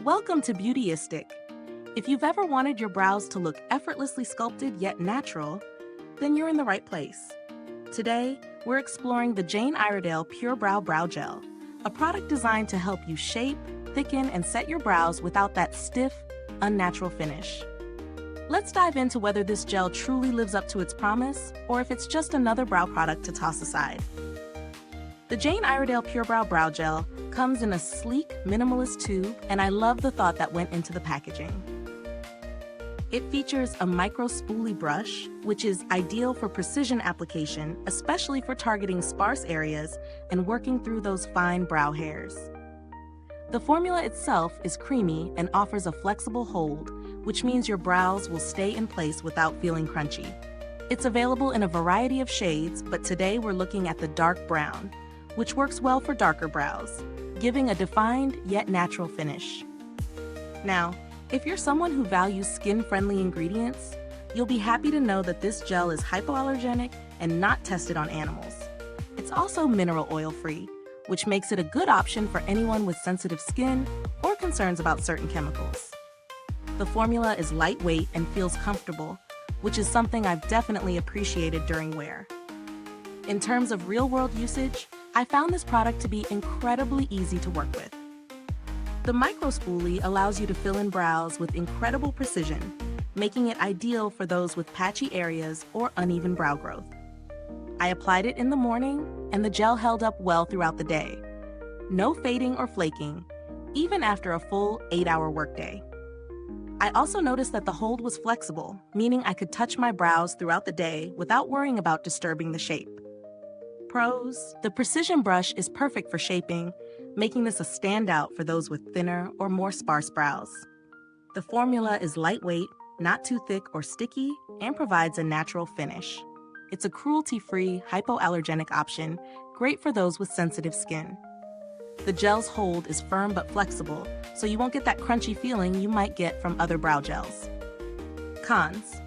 Welcome to Beautyistic. If you've ever wanted your brows to look effortlessly sculpted yet natural, then you're in the right place. Today, we're exploring the Iredale PureBrow Brow Gel, a product designed to help you shape, thicken, and set your brows without that stiff, unnatural finish. Let's dive into whether this gel truly lives up to its promise, or if it's just another brow product to toss aside. The Iredale PureBrow Brow Gel comes in a sleek, minimalist tube, and I love the thought that went into the packaging. It features a Micro-Spoolie brush, which is ideal for precision application, especially for targeting sparse areas and working through those fine brow hairs. The formula itself is creamy and offers a flexible hold, which means your brows will stay in place without feeling crunchy. It's available in a variety of shades, but today we're looking at the dark brown, which works well for darker brows, giving a defined yet natural finish. Now, if you're someone who values skin-friendly ingredients, you'll be happy to know that this gel is hypoallergenic and not tested on animals. It's also mineral oil-free, which makes it a good option for anyone with sensitive skin or concerns about certain chemicals. The formula is lightweight and feels comfortable, which is something I've definitely appreciated during wear. In terms of real-world usage, I found this product to be incredibly easy to work with. The Micro-Spoolie allows you to fill in brows with incredible precision, making it ideal for those with patchy areas or uneven brow growth. I applied it in the morning, and the gel held up well throughout the day. No fading or flaking, even after a full 8-hour workday. I also noticed that the hold was flexible, meaning I could touch my brows throughout the day without worrying about disturbing the shape. Pros: the precision brush is perfect for shaping, making this a standout for those with thinner or more sparse brows. The formula is lightweight, not too thick or sticky, and provides a natural finish. It's a cruelty-free, hypoallergenic option, great for those with sensitive skin. The gel's hold is firm but flexible, so you won't get that crunchy feeling you might get from other brow gels. Cons: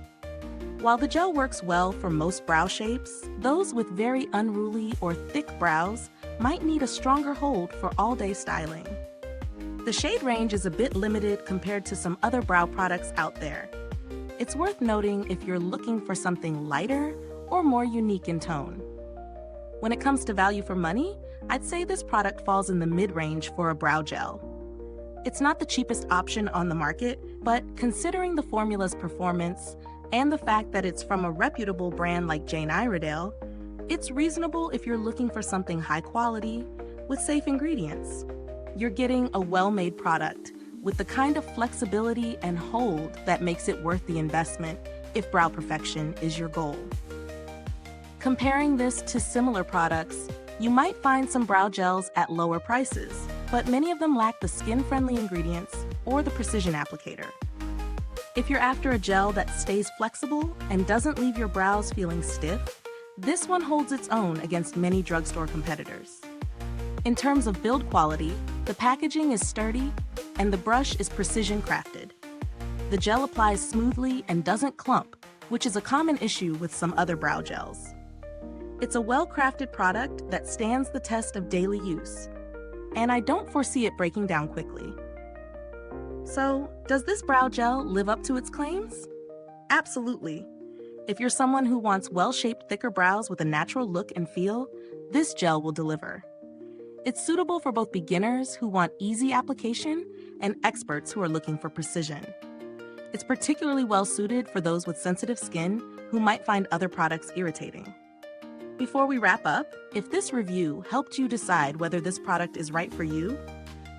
while the gel works well for most brow shapes, those with very unruly or thick brows might need a stronger hold for all-day styling. The shade range is a bit limited compared to some other brow products out there. It's worth noting if you're looking for something lighter or more unique in tone. When it comes to value for money, I'd say this product falls in the mid-range for a brow gel. It's not the cheapest option on the market, but considering the formula's performance and the fact that it's from a reputable brand like Iredale, it's reasonable if you're looking for something high quality with safe ingredients. You're getting a well-made product with the kind of flexibility and hold that makes it worth the investment if brow perfection is your goal. Comparing this to similar products, you might find some brow gels at lower prices, but many of them lack the skin-friendly ingredients or the precision applicator. If you're after a gel that stays flexible and doesn't leave your brows feeling stiff, this one holds its own against many drugstore competitors. In terms of build quality, the packaging is sturdy and the brush is precision crafted. The gel applies smoothly and doesn't clump, which is a common issue with some other brow gels. It's a well-crafted product that stands the test of daily use, and I don't foresee it breaking down quickly. So, does this brow gel live up to its claims? Absolutely. If you're someone who wants well-shaped, thicker brows with a natural look and feel, this gel will deliver. It's suitable for both beginners who want easy application and experts who are looking for precision. It's particularly well-suited for those with sensitive skin who might find other products irritating. Before we wrap up, if this review helped you decide whether this product is right for you,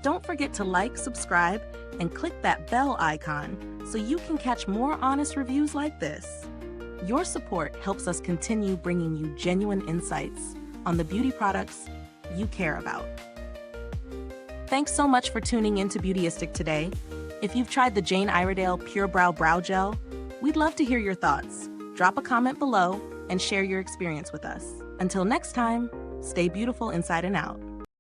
don't forget to like, subscribe, and click that bell icon so you can catch more honest reviews like this. Your support helps us continue bringing you genuine insights on the beauty products you care about. Thanks so much for tuning in to Beautyistic today. If you've tried the Iredale PureBrow Brow Gel, we'd love to hear your thoughts. Drop a comment below and share your experience with us. Until next time, stay beautiful inside and out.